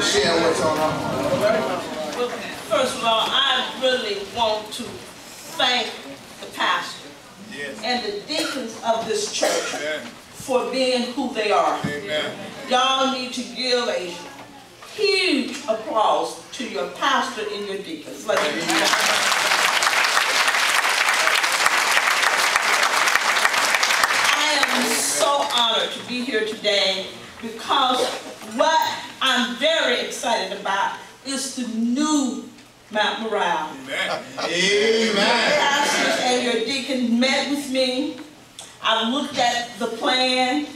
Share what's on her. First of all, I really want to thank the pastor and the deacons of this church for being who they are. Y'all need to give a huge applause to your pastor and your deacons. I am so honored to be here today because what I'm very excited about is the new Mount Morale. Amen. The pastors and your deacon met with me. I looked at the plan,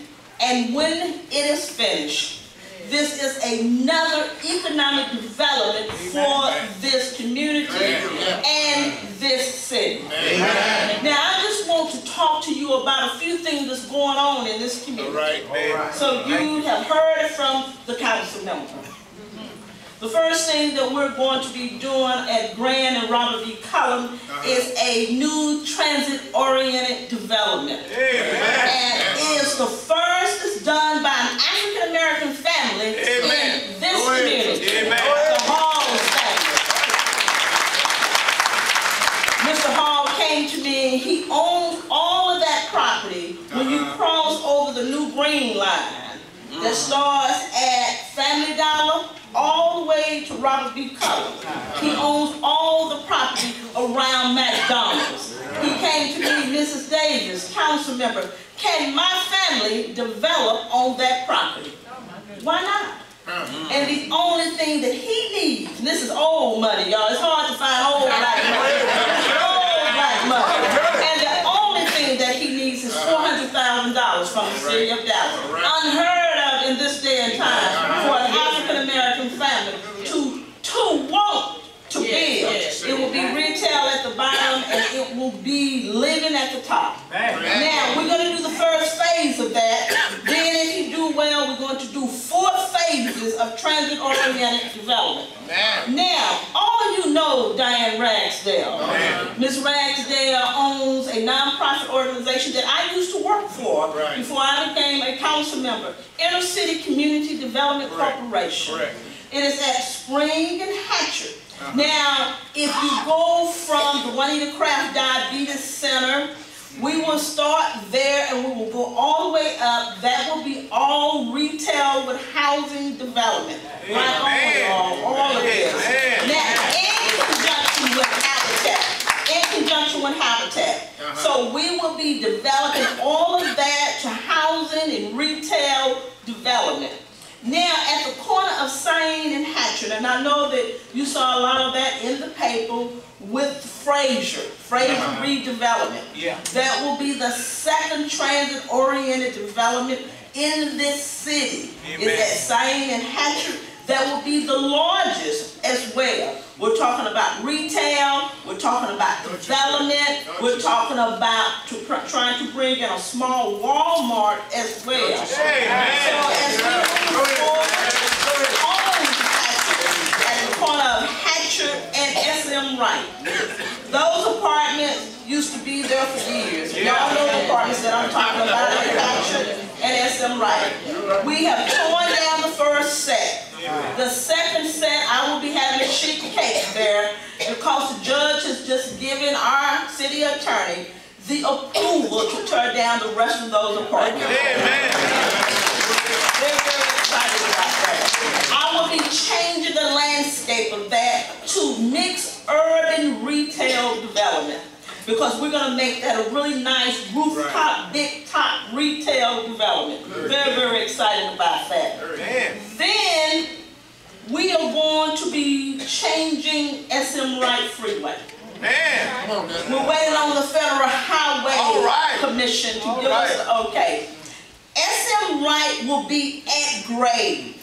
and when it is finished, this is another economic development for this community and this city. Now, I just want to talk to you about a few things that's going on in this community. So you have heard it from the council member. The first thing that we're going to be doing at Grand and Robert B. Cullum is a new transit-oriented development. And it is the first that's done by an African-American family in this community. The Hall family. Mr. Hall came to me. He owns all of that property when you cross over the new green line that starts at Family Dollar all the way to Robert B. Cullum. He owns all the property around McDonald's. He came to me, Mrs. Davis, council member, can my family develop on that property? Why not? And the only thing that he needs, and this is old money, y'all, it's hard to find old black money. Old black money. And the only thing that he needs is $400,000 from the city of Dallas. Unheard of in this day and time for an African-American family to want to build. It will be retail at the bottom and it will be living at the top. Now, we're going to do the first phase of that. Then if you do well, we're going to do 4 phases of transit-oriented development. Now, all of you know Diane Ragsdale. Ms. Ragsdale owns a nonprofit organization that I used to work for before I became a council member, Inner City Community Development Corporation. It is at Spring and Hatcher. Now, if you go from the Juanita Craft Diabetes Center, we will start there and we will go all the way up. That will be all retail with housing development. Right on, all of this. Now, in conjunction with Habitat. So we will be developing all of that to housing and retail development. Now, at the corner of Sain and Hatchet, and I know that you saw a lot of that in the paper with Fraser redevelopment. That will be the second transit-oriented development in this city. It's at Sain and Hatchet. That will be the largest as well. We're talking about retail, we're talking about development, we're talking about trying to bring in a small Walmart as well. So as we move forward, at the corner of Hatcher and SM Wright. Those apartments used to be there for years. Y'all know the apartments that I'm talking about at Hatcher and SM Wright. We have torn down the first set. The second set, I will be having a sheet cake there because the judge has just given our city attorney the approval to tear down the rest of those apartments. They're very excited about that. I will be changing the landscape of that to mixed urban retail development because we're going to make that a really nice rooftop, big top retail development. Very, very excited about that. Then we are going to be changing SM Wright Freeway. We're waiting on the Federal Highway Commission to give us the okay. SM Wright will be at grade.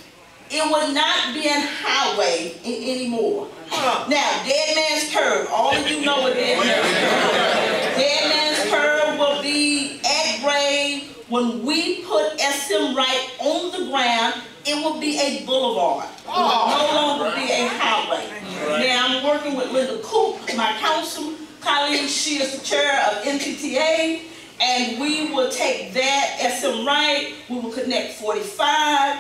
It will not be in highway anymore. Now, Dead Man's Curve, all of you know what Dead Man's Curve is. Dead Man's Curve will be at grade. When we put SM Wright on the ground, it will be a boulevard. It will no longer be a highway. Now, I'm working with Linda Cook, my council colleague. She is the chair of NTTA, And we will take that SM right, we will connect 45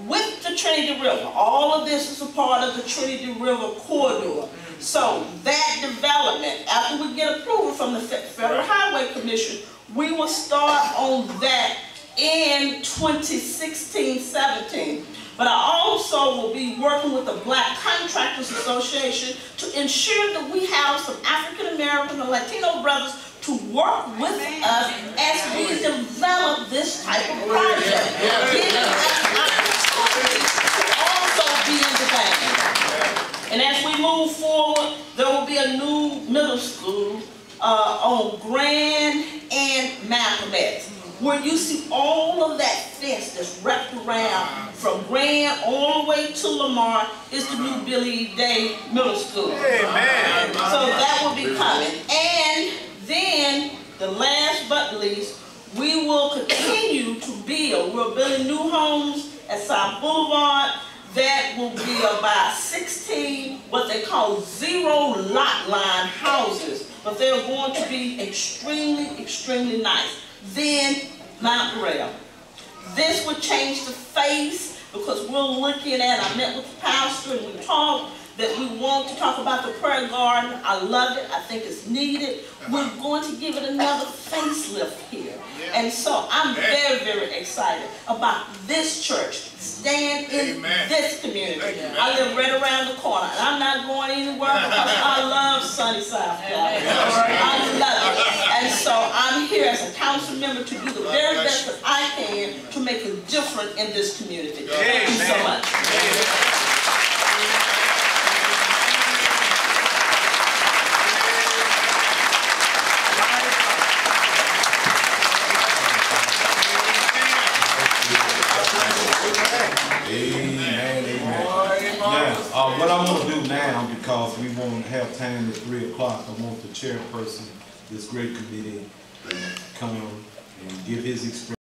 with the Trinity River. All of this is a part of the Trinity River corridor. So that development, after we get approval from the Federal Highway Commission, we will start on that in 2016-17. But I also will be working with the Black Contractors Association to ensure that we have some African American and Latino brothers to work with us as we develop this type of project. Giving us an opportunity to also be in the bank. And as we move forward, there will be a new middle school on Grand and Malcolm X, where you see all of that fence that's wrapped around from Grand all the way to Lamar is the new Billy Day Middle School. Amen. So that will be coming. And then, the last but least, we will continue to build. We're building new homes at South Boulevard. That will be about 16 what they call zero lot line houses. But they're going to be extremely, extremely nice. Then Mount Rail. This would change the face because we're looking at, I met with the pastor and we talked that we want to talk about the prayer garden. I love it. I think it's needed. We're going to give it another facelift here. And so I'm very, very excited about this church. Stand in this community. I live right around the corner, and I'm not going anywhere because I love sunny South Carolina. I love it. And so I'm here as a council member to do the very best that I can to make a difference in this community. Thank you so much. What I'm going to do now, because we won't have time at 3 o'clock, I want the chairperson, this great committee, come and give his experience.